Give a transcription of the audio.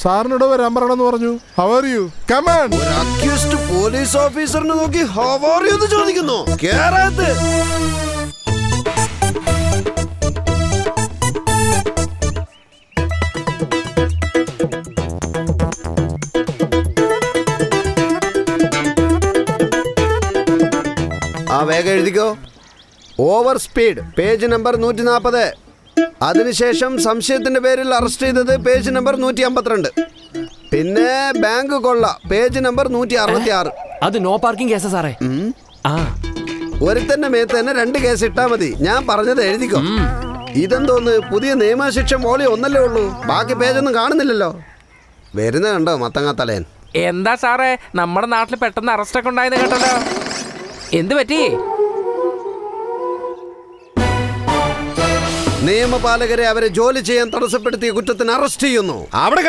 സാറിനോട് വരാൻ പറയണമെന്ന് പറഞ്ഞു. How are you? Come on. ഒരു അക്യൂസ്ഡ് പോലീസ് ഓഫീസറിനെ നോക്കി ഹൗ ആർ യു എന്ന് ചോദിക്കുന്നു. കേറാത്ത്. ആ വേഗം എഴുതിക്കോ. Over speed page number 140. അതിനുശേഷം സംശയത്തിന്റെ പേരിൽ അറസ്റ്റ് ചെയ്തത് പേജ് നമ്പർ 152. പിന്നെ ബാങ്ക് കൊള്ള പേജ് നമ്പർ 166. അത് നോ പാർക്കിംഗ് കേസാ സാറേ. ഒരുത്തന്റെ മേത്ത് തന്നെ 2 കേസ് ഇട്ടാ മതി. ഞാൻ പറഞ്ഞത് എഴുതിക്കോ. ഇതെന്തോന്ന് പുതിയ നിയമശിക്ഷ മോളി ഒന്നല്ലേ ഉള്ളൂ, ബാക്കി പേജൊന്നും കാണുന്നില്ലല്ലോ. വരുന്ന കണ്ടോ മത്തങ്ങാ തലയൻ. എന്താ സാറേ നമ്മുടെ നാട്ടിൽ പെട്ടെന്ന് അറസ്റ്റ് ഒക്കെ ഉണ്ടായെന്ന് കേട്ടല്ലോ, എന്ത് പറ്റി? നിയമപാലകരെ അവരെ ജോലി ചെയ്യാൻ തടസ്സപ്പെടുത്തിയ കുറ്റത്തിന് അറസ്റ്റ് ചെയ്യുന്നു. അവിടെ